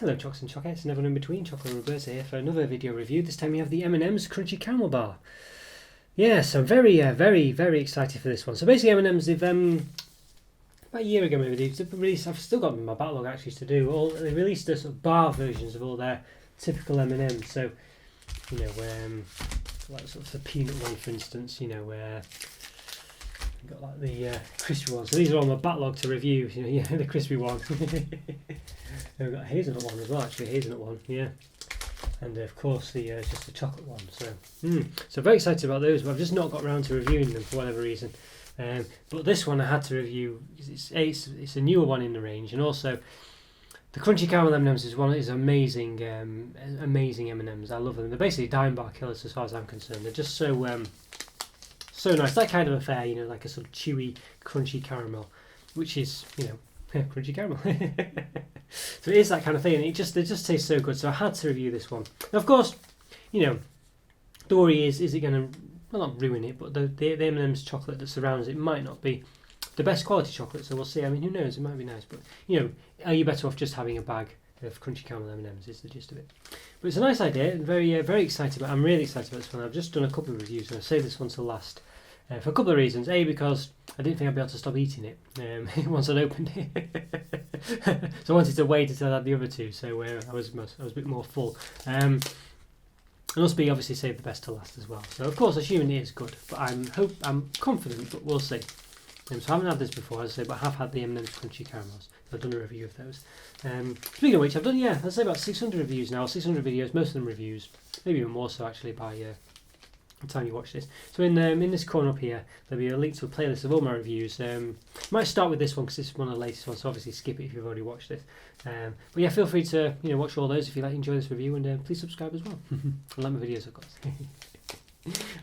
Hello Chocs and Chocettes, and everyone in between. Chocolo and Roberto here for another video review. This time we have the M&Ms Crunchy Caramel Bar. Yes, I'm very excited for this one. So basically M&Ms, they've about a year ago maybe, they've released, I've still got them in my backlog actually to do, they released the sort of bar versions of all their typical M&Ms. So, you know, like sort of the peanut one for instance, you know, where we've got like the crispy ones. So these are all my backlog to review, you know, yeah, the crispy one. We've got a hazelnut one as well, actually, hazelnut one, yeah. And of course the just the chocolate one. So very excited about those, but I've just not got around to reviewing them for whatever reason. But this one I had to review. It's a newer one in the range, and also the Crunchy Caramel M&Ms is amazing, amazing M&Ms. I love them. They're basically dime bar killers as far as I'm concerned. They're just so nice. That kind of affair, you know, like a sort of chewy, crunchy caramel, which is, you know, crunchy caramel. So it is that kind of thing, and they just taste so good. So I had to review this one. Now, of course, you know, the worry is it going to, well, not ruin it, but the M&M's chocolate that surrounds it might not be the best quality chocolate. So we'll see. I mean, who knows? It might be nice, but you know, are you better off just having a bag of crunchy caramel M&Ms? Is the gist of it. But it's a nice idea, and very excited about. I'm really excited about this one. I've just done a couple of reviews, and I've saved this one till last. For a couple of reasons. A, because I didn't think I'd be able to stop eating it once I'd opened it. So I wanted to wait until I had the other two, so I was a bit more full. And also B, obviously save the best to last as well. So of course, assuming it is good, but I'm confident, but we'll see. So I haven't had this before, as I say, but I have had the M&M's Crunchy Caramels. I've done a review of those. Speaking of which, I've done, I'd say about 600 reviews now, 600 videos, most of them reviews, maybe even more so actually by the time you watch this. So in this corner up here, there'll be a link to a playlist of all my reviews. Might start with this one because this is one of the latest ones, so obviously skip it if you've already watched it. But yeah, feel free to watch all those if you enjoy this review, and please subscribe as well. And like my videos, of course.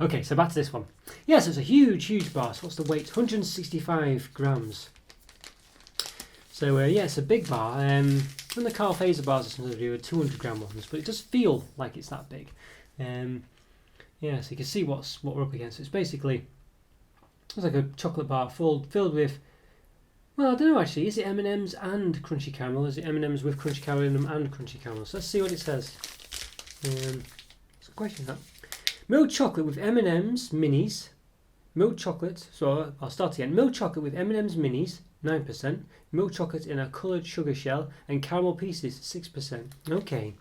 Okay, so back to this one. Yes, it's a huge bar. So what's the weight? 165 grams. So yeah, it's a big bar. And the Carl Fazer bars are sometimes are 200 gram ones, but it does feel like it's that big. Yeah, so you can see what we're up against. It's basically, it's like a chocolate bar filled with, well, I don't know actually, is it M&Ms and crunchy caramel? Is it M&Ms with crunchy caramel in them and crunchy caramel? So let's see what it says. It's a question, that. Milk chocolate with M&Ms minis. Milk chocolate, so I'll start again. Milk chocolate with M&Ms minis, 9%. Milk chocolate in a coloured sugar shell, and caramel pieces, 6%.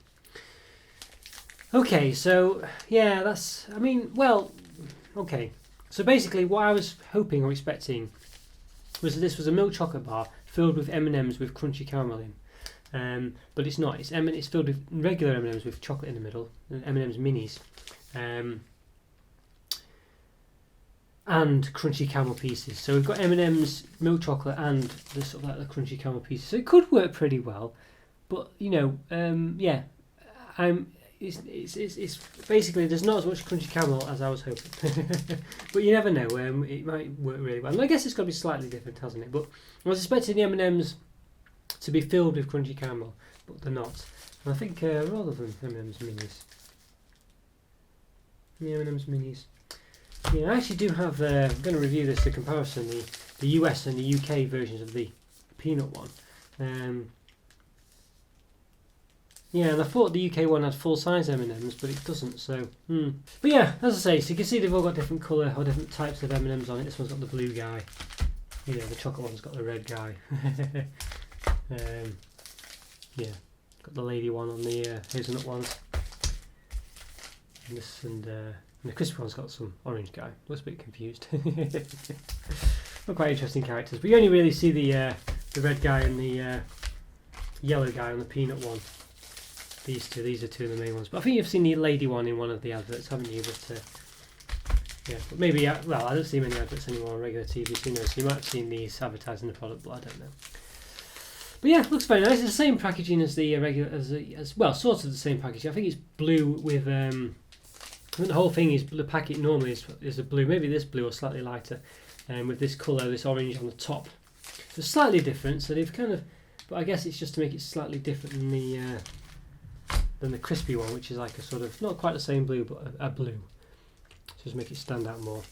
Okay, so yeah, that's, I mean, well, okay. So basically what I was hoping or expecting was that this was a milk chocolate bar filled with M&Ms with crunchy caramel in. But it's not. It's filled with regular M&Ms with chocolate in the middle, M&Ms minis. And crunchy caramel pieces. So we've got M&Ms, milk chocolate, and the sort of like the crunchy caramel pieces. So it could work pretty well, but you know, yeah, It's basically there's not as much crunchy caramel as I was hoping, but you never know. It might work really well. And I guess it's got to be slightly different, hasn't it? But I was expecting the M&Ms to be filled with crunchy caramel, but they're not. And I think rather than M&Ms minis, the M&Ms minis. Yeah, I actually do have. I'm going to review this, the comparison, the US and the UK versions of the peanut one. Yeah, and I thought the UK one had full-size M&Ms, but it doesn't, so... But yeah, as I say, so you can see they've all got different colour or different types of M&Ms on it. This one's got the blue guy. You know, the chocolate one's got the red guy. Yeah, got the lady one on the hazelnut ones. And the crispy one's got some orange guy. Looks a bit confused. Not quite interesting characters, but you only really see the red guy and the yellow guy on the peanut one. These are two of the main ones. But I think you've seen the lady one in one of the adverts, haven't you? But yeah, but maybe, well, I don't see many adverts anymore on regular TV, so you might have seen these advertising the product, but I don't know. But yeah, it looks very nice. It's the same packaging as the regular, as well, sort of the same packaging. I think it's blue with, I think the whole thing is, the packet normally is a blue, maybe this blue or slightly lighter, with this colour, this orange on the top. So it's slightly different, so they've kind of, but I guess it's just to make it slightly different than the crispy one, which is like a sort of, not quite the same blue, but a blue. Just make it stand out more.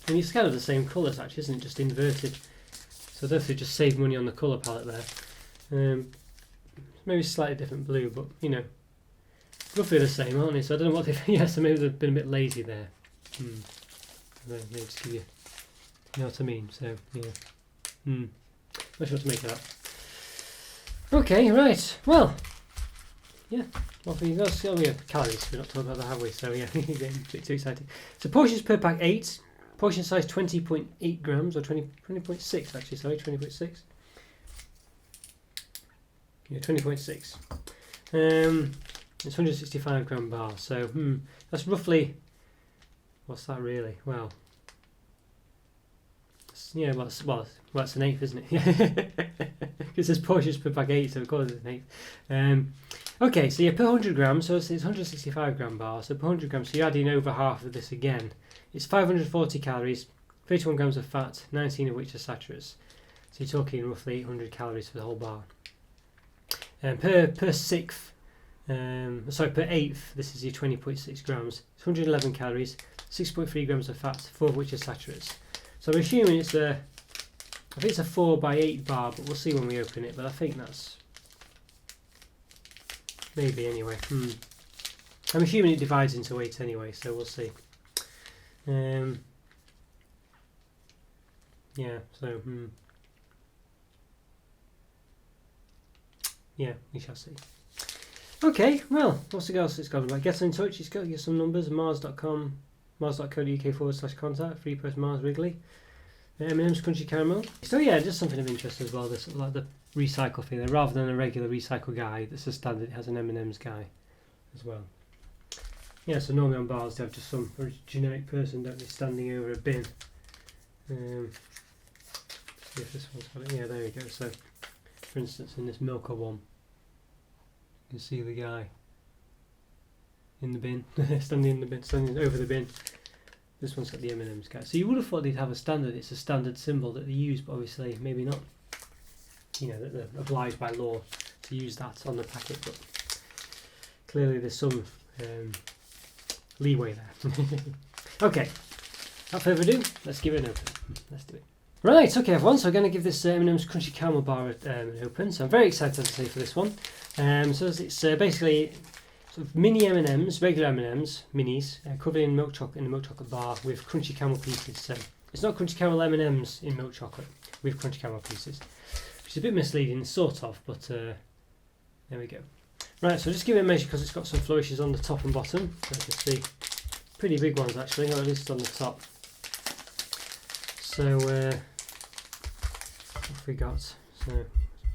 And it's kind of the same colours actually, isn't it? Just inverted. So I don't think just save money on the colour palette there. maybe slightly different blue, but you know, roughly the same, aren't they? So I don't know what they've. Yeah, so maybe they've been a bit lazy there. Maybe just give you know what I mean. So yeah. Not sure what to make of that. Okay, right. Well, yeah. Well, for you guys, oh yeah, calories. We're not talking about that, have we? So yeah, getting a bit too exciting. So portions per pack 8. Portion size 20.8 grams or 20.6 actually. Sorry, 20.6. Yeah, 20.6. It's 165 gram bar. So that's roughly. What's that really? Well. Yeah, well, it's an eighth, isn't it? Because there's portions per pack 8, so of course it's an eighth. Okay, so yeah, per 100 grams, so it's 165 gram bar, so per 100 grams, so you're adding over half of this again. It's 540 calories, 31 grams of fat, 19 of which are saturates. So you're talking roughly 800 calories for the whole bar. Per sixth, per eighth, this is your 20.6 grams. It's 111 calories, 6.3 grams of fat, 4 of which are saturates. So I'm assuming I think it's a 4x8 bar, but we'll see when we open it. But I think that's maybe anyway. I'm assuming it divides into 8 anyway, so we'll see. Yeah. So yeah, we shall see. Okay. Well, what's the else it's got about? Get in touch. It's got to get some numbers. Mars.com. Mars.co.uk/contact, free press Mars Wrigley, M&Ms Crunchy Caramel. So yeah, just something of interest as well, this like the recycle thing, rather than a regular recycle guide that's a standard, it has an M&Ms guy as well. Yeah, so normally on bars they have just some generic person, don't they, standing over a bin. See if this one's got it. Yeah, there you go. So for instance in this Milka one, you can see the guy in the bin, standing over the bin. This one's got the M&Ms guy. So you would have thought they'd have a standard. It's a standard symbol that they use, but obviously maybe not. You know, that they're obliged by law to use that on the packet, but clearly there's some leeway there. Okay, without further ado, let's give it an open. Let's do it. Right, okay everyone, so I'm going to give this M&Ms Crunchy Caramel Bar an open. So I'm very excited to say for this one. So it's basically sort of mini M&Ms, regular M&Ms, minis, covered in milk chocolate in a milk chocolate bar with crunchy caramel pieces. So it's not crunchy caramel M&Ms in milk chocolate with crunchy caramel pieces, which is a bit misleading, sort of, but there we go. Right, so just give it a measure because it's got some flourishes on the top and bottom. So you can see pretty big ones actually, or at least on the top. So what have we got? So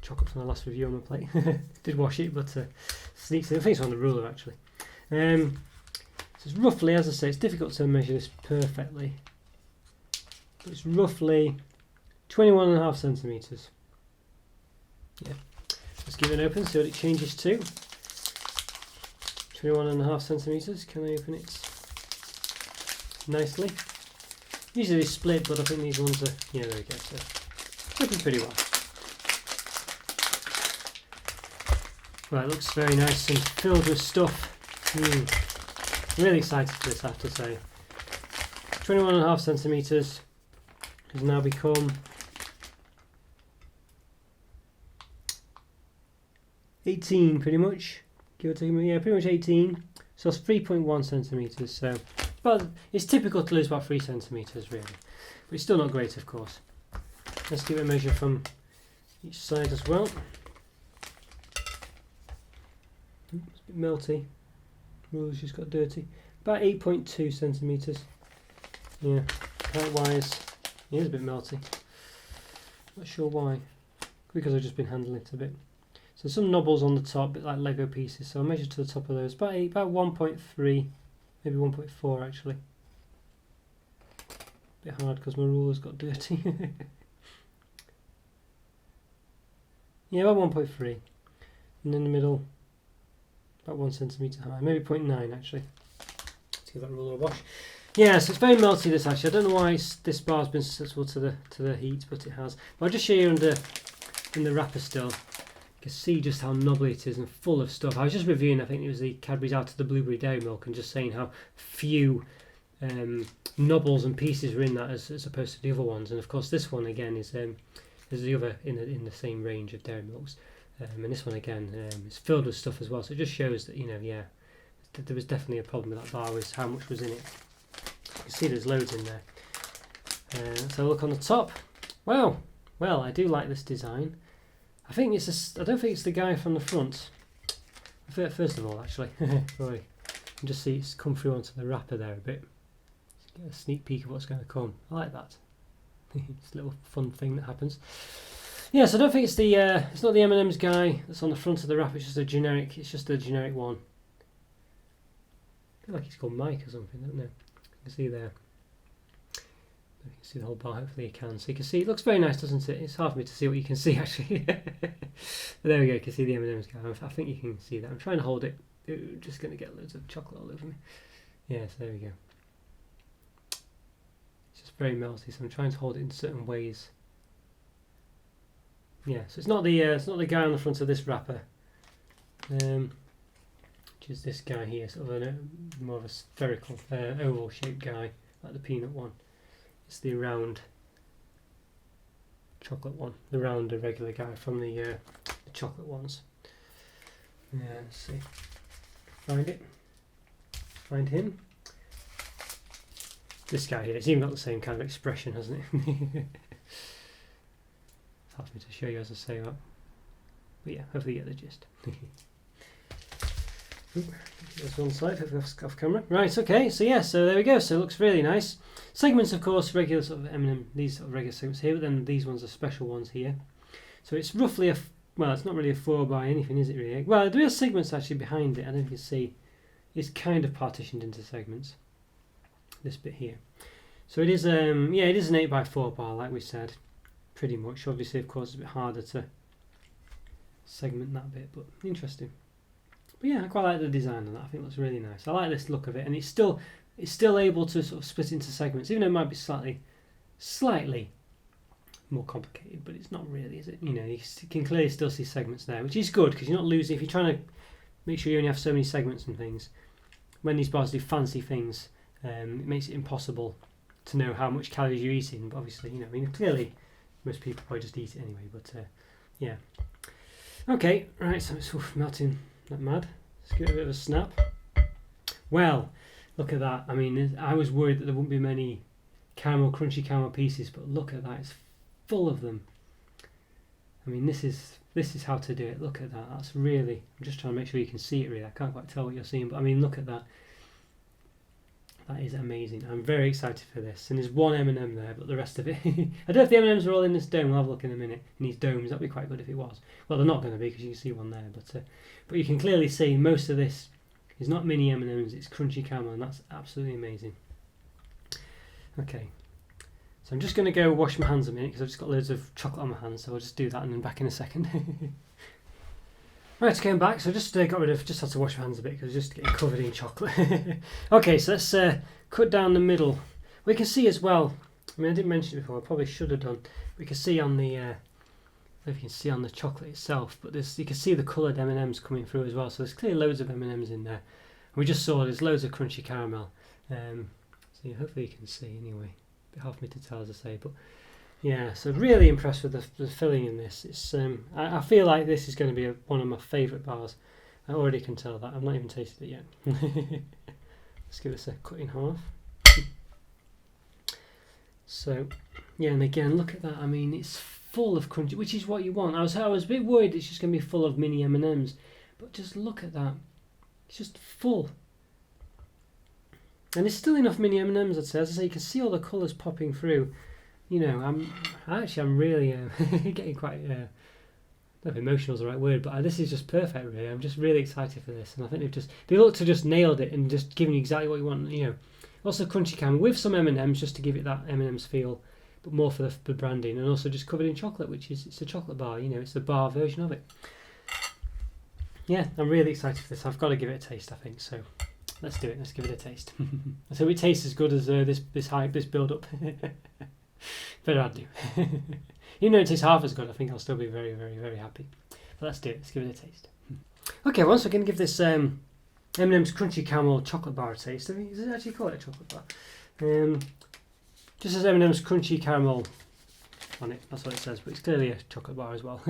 chocolate from the last review on my plate. Did wash it, but sneaks in. I think it's on the ruler actually. So it's roughly, as I say, it's difficult to measure this perfectly, but it's roughly 21.5 centimetres. Yeah. Let's give it an open, see what it changes to. 21.5 centimetres. Can I open it nicely? Usually they split, but I think these ones are, yeah, there we go. So looking pretty well. Right, it looks very nice and filled with stuff. Really excited for this, I have to say. 21.5 centimetres has now become 18, pretty much. Give or take, yeah, pretty much 18. So it's 3.1 centimetres. So, but it's typical to lose about 3 centimetres, really. But it's still not great, of course. Let's give it a measure from each side as well. It's a bit melty. Ruler's just got dirty. About 8.2 centimetres. Yeah, height-wise, it is a bit melty. Not sure why. Because I've just been handling it a bit. So some knobbles on the top, a bit like Lego pieces. So I'll measure to the top of those. About 1.3, maybe 1.4 actually. A bit hard because my ruler's got dirty. Yeah, about 1.3. And in the middle, about 1 centimetre high, maybe 0.9 actually. Let's give that ruler a wash. Yeah, so it's very melty this actually. I don't know why this bar's been susceptible to the heat, but it has. But I'll just show you in the wrapper still. You can see just how knobbly it is and full of stuff. I was just reviewing, I think it was the Cadbury's Out of the Blueberry Dairy Milk, and just saying how few knobbles and pieces were in that as opposed to the other ones. And of course this one again is the other in the same range of dairy milks. And this one again, it's filled with stuff as well, so it just shows that, you know, yeah, there was definitely a problem with that bar, was how much was in it. You can see there's loads in there. Let's have a look on the top. Wow, well, I do like this design. I think it's I don't think it's the guy from the front. First of all, actually, boy, you can just see it's come through onto the wrapper there a bit. Let's get a sneak peek of what's going to come. I like that. It's a little fun thing that happens. Yes, I don't think it's the it's not the M&Ms guy that's on the front of the wrapper. It's just a generic. It's just a generic one. I feel like it's called Mike or something, don't know. You can see there. You can see the whole bar. Hopefully you can. So you can see it looks very nice, doesn't it? It's hard for me to see what you can see actually. But there we go. You can see the M&Ms guy. I think you can see that. I'm trying to hold it. Ooh, just going to get loads of chocolate all over me. Yes, there we go. It's just very melty, so I'm trying to hold it in certain ways. Yeah, so it's not the guy on the front of this wrapper, which is this guy here, sort of more of a spherical, oval shaped guy, like the peanut one. It's the round chocolate one, the round regular guy from the chocolate ones. Yeah, let's see. Find him. This guy here, he's even got the same kind of expression, hasn't it? It's hard for me to show you as I say that. But yeah, hopefully you get the gist. There's one side, hopefully off camera. Right, okay, so yeah, so there we go. So it looks really nice. Segments, of course, regular sort of M&M, these sort of regular segments here, but then these ones are special ones here. So it's roughly well, it's not really a 4 by anything, is it really? Well, there are segments actually behind it. I don't know if you can see. It's kind of partitioned into segments. This bit here. So it is, yeah, it is an 8 by 4 bar, like we said, pretty much. Obviously, of course, it's a bit harder to segment that bit, but interesting. But yeah, I quite like the design of that. I think it looks really nice. I like this look of it, and it's still able to sort of split into segments, even though it might be slightly more complicated, but it's not really, is it? You know, you can clearly still see segments there, which is good because you're not losing. If you're trying to make sure you only have so many segments and things, when these bars do fancy things, it makes it impossible to know how much calories you're eating. But obviously, you know, I mean, clearly most people probably just eat it anyway. But yeah, okay, right. So it's melting like mad. Let's give it a bit of a snap. Well, look at that. I mean, I was worried that there wouldn't be many crunchy caramel pieces, but look at that. It's full of them. I mean, this is how to do it. Look at that. That's really. I'm just trying to make sure you can see it. Really, I can't quite tell what you're seeing, but I mean, look at that. That is amazing. I'm very excited for this. And there's one M&M there, but the rest of it... I don't know if the M&Ms are all in this dome. We'll have a look in a minute. In these domes, that'd be quite good if it was. Well, they're not going to be because you can see one there. But you can clearly see most of this is not mini M&Ms. It's crunchy caramel, and that's absolutely amazing. Okay. So I'm just going to go wash my hands a minute because I've just got loads of chocolate on my hands. So I'll just do that and then back in a second. Right, came back, so just had to wash my hands a bit because I was just getting covered in chocolate. Okay, so let's cut down the middle. We can see as well, I mean I didn't mention it before, I probably should have done. We can see on the, I don't know if you can see on the chocolate itself, but you can see the coloured M&Ms coming through as well, so there's clearly loads of M&Ms in there. We just saw there's loads of crunchy caramel, so yeah, hopefully you can see anyway. A bit hard for me to tell as I say, but yeah, so really impressed with the filling in this. It's I feel like this is going to be one of my favourite bars. I already can tell that. I've not even tasted it yet. Let's give this a cut in half. So yeah, and again, look at that. I mean, it's full of crunchy, which is what you want. I was a bit worried it's just going to be full of mini M&Ms, but just look at that. It's just full. And there's still enough mini M&Ms, I'd say. As I say, you can see all the colours popping through. You know, I'm really getting quite, I don't know if emotional is the right word, but this is just perfect, really. I'm just really excited for this, and I think they look to just nailed it and just giving you exactly what you want. You know, also crunchy caramel with some M&Ms just to give it that M&Ms feel, but more for the branding, and also just covered in chocolate, it's a chocolate bar. You know, it's the bar version of it. Yeah, I'm really excited for this. I've got to give it a taste, I think. So let's do it. Let's give it a taste. So it tastes as good as this build up. Better I'd do. Even though it tastes half as good, I think I'll still be very, very, very happy. But let's do it. Let's give it a taste. Okay, once we're going to give this M&M's Crunchy Caramel Chocolate Bar a taste. I mean, does it actually call it a chocolate bar? Just as M&M's Crunchy Caramel on it. That's what it says, but it's clearly a chocolate bar as well.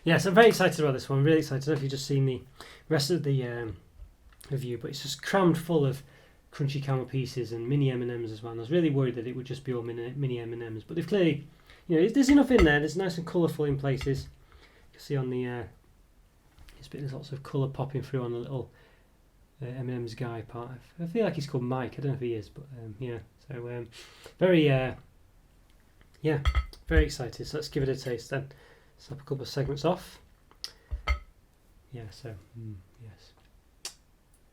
Yes, I'm very excited about this one. I'm really excited. I don't know if you've just seen the rest of the review, but it's just crammed full of crunchy caramel pieces and mini M&Ms as well. And I was really worried that it would just be all mini M&Ms, but they've clearly, there's enough in there. There's nice and colourful in places. You can see on the there's lots of colour popping through on the little M&M's guy part. I feel like he's called Mike. I don't know if he is, but yeah. So very very excited. So let's give it a taste then. Snap a couple of segments off. Yeah. So yes,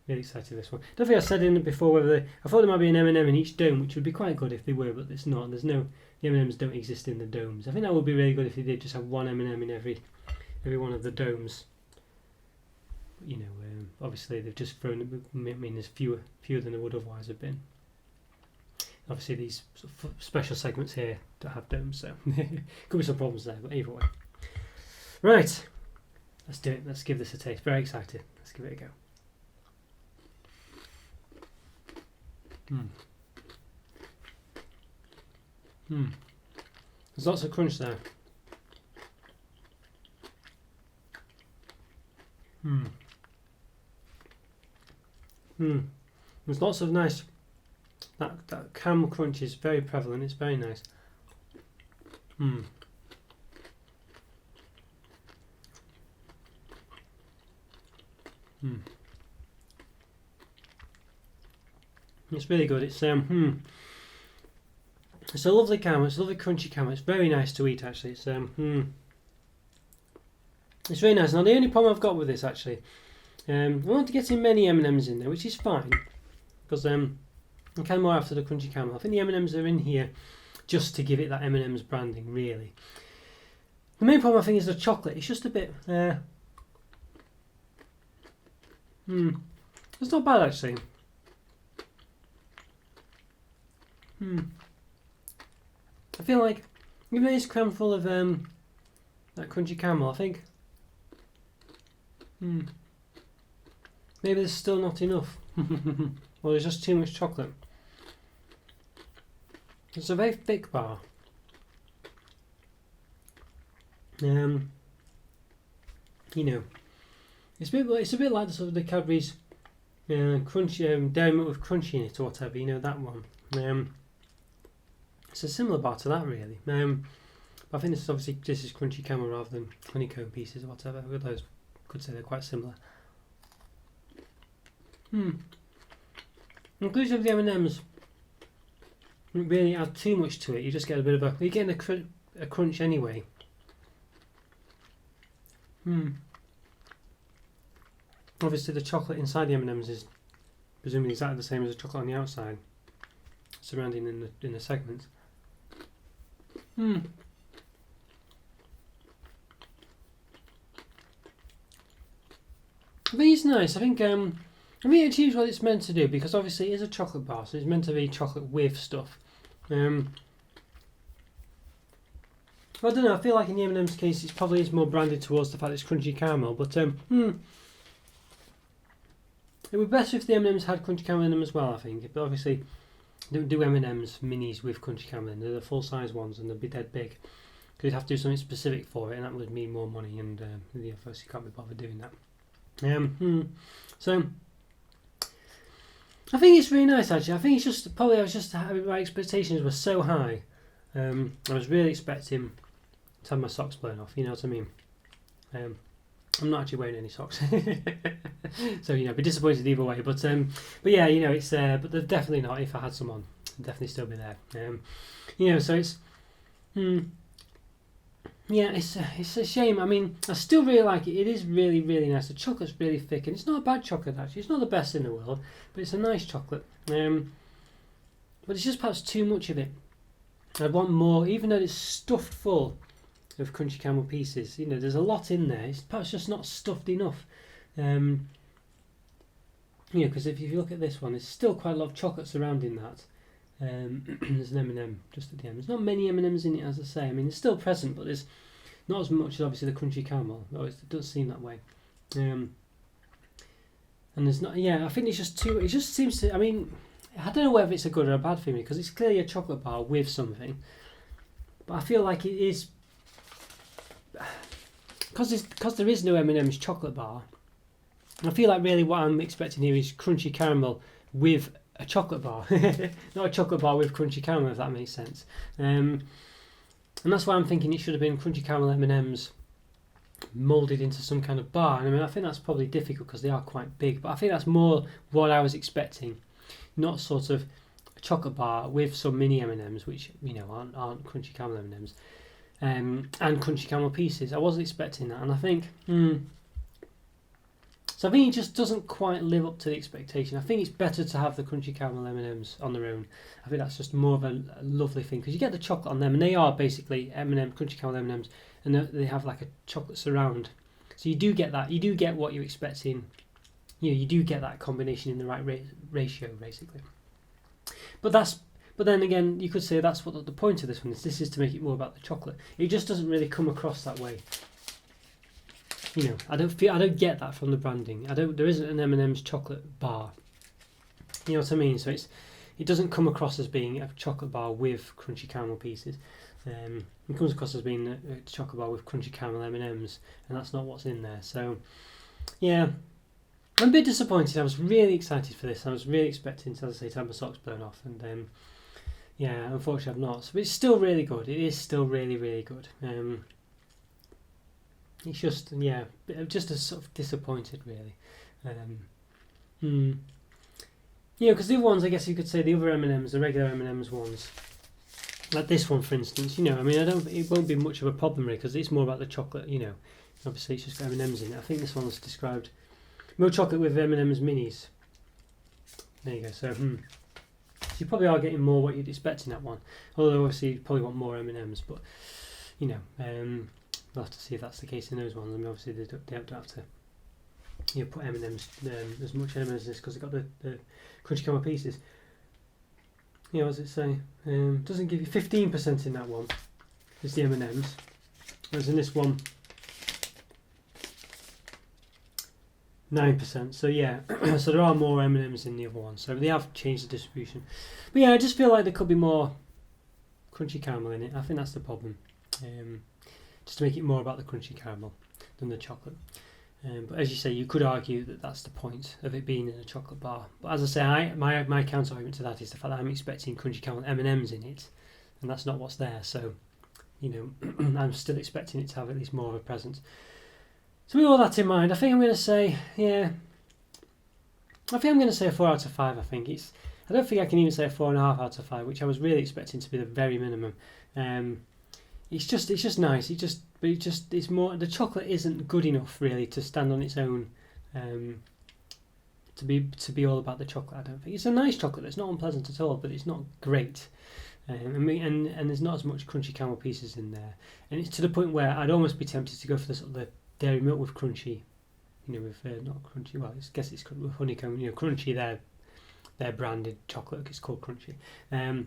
really excited for this one. Don't think I said in it before whether I thought there might be an M&M in each dome, which would be quite good if they were, but it's not. The M&Ms don't exist in the domes. I think that would be really good if they did just have one M&M in every one of the domes. Obviously they've just thrown it. I mean, there's fewer than there would otherwise have been. Obviously these sort of special segments here don't have domes, so could be some problems there, but either way. Right, let's do it. Let's give this a taste. Very excited. Let's give it a go. There's lots of crunch there. There's lots of nice. That caramel crunch is very prevalent. It's very nice. It's really good. It's a lovely caramel. It's a lovely crunchy caramel. It's very nice to eat actually. It's it's very nice. Now the only problem I've got with this actually, I want to get in many M&Ms in there, which is fine because I'm kind of more after the crunchy caramel. I think the M&Ms are in here just to give it that M&Ms branding, really. The main problem I think is the chocolate. It's just a bit. It's not bad actually. I feel like even though it's crammed full of that crunchy caramel, I think maybe there's still not enough. Or there's just too much chocolate. It's a very thick bar. It's a bit like the sort of the Cadbury's crunchy Dairy Milk with crunchy in it or whatever. That one. It's a similar bar to that really. But I think this is crunchy caramel rather than honeycomb pieces or whatever. Those could say they're quite similar. Inclusion of the M&Ms don't really add too much to it. You just get a bit of you're getting a crunch anyway. Obviously the chocolate inside the M&Ms is presumably exactly the same as the chocolate on the outside, surrounding in the segments. I think it's nice. I think it achieves what it's meant to do because obviously it is a chocolate bar, so it's meant to be chocolate with stuff. I don't know. I feel like in the M&M's case, it probably is more branded towards the fact it's crunchy caramel. But it would be better if the M&Ms had crunchy caramel in them as well. I think, but obviously, don't do M&M's minis with crunchy caramel in. They're the full size ones, and they'd be dead big. Because you'd have to do something specific for it, and that would mean more money. And obviously, you can't be bothered doing that. So I think it's really nice actually. I think it's just probably my expectations were so high. I was really expecting to have my socks blown off. You know what I mean? I'm not actually wearing any socks, so be disappointed either way. But yeah, it's but they're definitely not. If I had some on, they'd definitely still be there. So it's yeah, it's a shame. I mean, I still really like it. It is really, really nice. The chocolate's really thick, and it's not a bad chocolate actually. It's not the best in the world, but it's a nice chocolate. But it's just perhaps too much of it. I want more, even though it's stuffed full of crunchy caramel pieces. There's a lot in there. It's perhaps just not stuffed enough. Because if you look at this one, there's still quite a lot of chocolate surrounding that. There's an M&M just at the end. There's not many M&Ms in it, as I say. I mean, it's still present, but there's not as much as obviously the crunchy caramel. It does seem that way. And there's not. Yeah, I think it's just too. It just seems to. I mean, I don't know whether it's a good or a bad thing because it's clearly a chocolate bar with something. but I feel like it is because there is no M&Ms chocolate bar. I feel like really what I'm expecting here is crunchy caramel with a chocolate bar, not a chocolate bar with crunchy caramel, if that makes sense. And that's why I'm thinking it should have been crunchy caramel M&Ms moulded into some kind of bar. And I mean, I think that's probably difficult because they are quite big, but I think that's more what I was expecting, not sort of a chocolate bar with some mini M&Ms, which aren't crunchy caramel M&Ms, and crunchy caramel pieces. I wasn't expecting that, and I think. So I think it just doesn't quite live up to the expectation. I think it's better to have the crunchy caramel M&Ms on their own. I think that's just more of a lovely thing because you get the chocolate on them, and they are basically M&M crunchy caramel M&Ms, and they have like a chocolate surround. So you do get that. You do get what you're expecting. You do get that combination in the right ratio, basically. But then again, you could say that's what the point of this one is. This is to make it more about the chocolate. It just doesn't really come across that way. I don't get that from the branding. There isn't an M&M's chocolate bar. You know what I mean? So it doesn't come across as being a chocolate bar with crunchy caramel pieces. It comes across as being a chocolate bar with crunchy caramel M&Ms, and that's not what's in there. So, yeah, I'm a bit disappointed. I was really excited for this. I was really expecting, as I say, to have my socks blown off, and yeah, unfortunately I've not. So it's still really good. It is still really, really good. It's just, just as sort of disappointed, really. Because the other ones, I guess you could say the other M&Ms, the regular M&Ms ones, like this one, for instance. It won't be much of a problem, really, because it's more about the chocolate. Obviously it's just got M&Ms in it. I think this one's described milk chocolate with M&Ms minis. There you go. So, so you probably are getting more what you'd expect in that one. Although obviously you probably want more M&Ms, but we'll have to see if that's the case in those ones. I mean, obviously they don't have to put M&Ms, as much M&Ms as this because they've got the crunchy caramel pieces. What does it say? Doesn't give you 15% in that one. It's the M&Ms. Whereas in this one, 9%. So yeah, so there are more M&Ms in the other one. So they have changed the distribution. But yeah, I just feel like there could be more crunchy caramel in it. I think that's the problem. Just to make it more about the crunchy caramel than the chocolate. But as you say, you could argue that that's the point of it being in a chocolate bar. But as I say, my counter argument to that is the fact that I'm expecting crunchy caramel M&Ms in it, and that's not what's there. So, I'm still expecting it to have at least more of a presence. So with all that in mind, I think I'm going to say, I think I'm going to say a 4 out of 5. I don't think I can even say a 4.5 out of 5, which I was really expecting to be the very minimum. It's just nice. It's more. The chocolate isn't good enough really to stand on its own. To be all about the chocolate, I don't think it's a nice chocolate. It's not unpleasant at all, but it's not great. And there's not as much crunchy caramel pieces in there. And it's to the point where I'd almost be tempted to go for the sort of the dairy milk with crunchy. With not crunchy. Well, I guess it's with honeycomb. Crunchy. Their branded chocolate. It's called Crunchy. In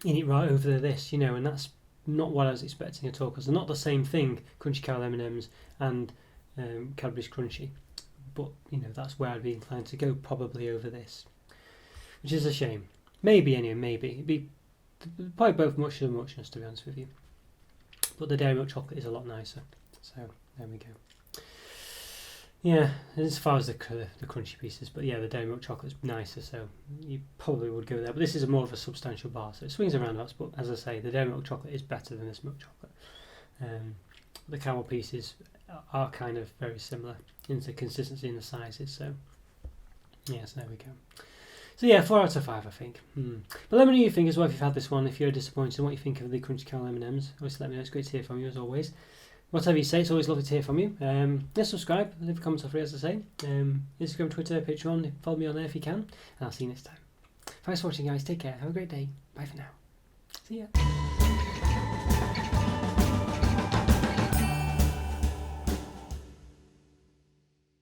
it right over this. And that's not what I was expecting at all because they're not the same thing, crunchy caramel M&Ms and Cadbury's Crunchy, but that's where I'd be inclined to go, probably over this, which is a shame. Maybe it'd be probably both much of a muchness, to be honest with you, but the dairy milk chocolate is a lot nicer. So there we go. Yeah, as far as the crunchy pieces, but yeah, the dairy milk chocolate's nicer, so you probably would go there. But this is more of a substantial bar, so it swings around us. But as I say, the dairy milk chocolate is better than this milk chocolate. The caramel pieces are kind of very similar in the consistency and the sizes. So yes, there we go. So yeah, 4 out of 5, I think. But let me know what you think as well if you've had this one. If you're disappointed in what you think of the crunchy caramel M&Ms, obviously let me know. It's great to hear from you as always. Whatever you say, it's always lovely to hear from you. Subscribe, leave a comment or free, as I say. Instagram, Twitter, Patreon, follow me on there if you can. And I'll see you next time. Thanks for watching, guys. Take care. Have a great day. Bye for now. See ya.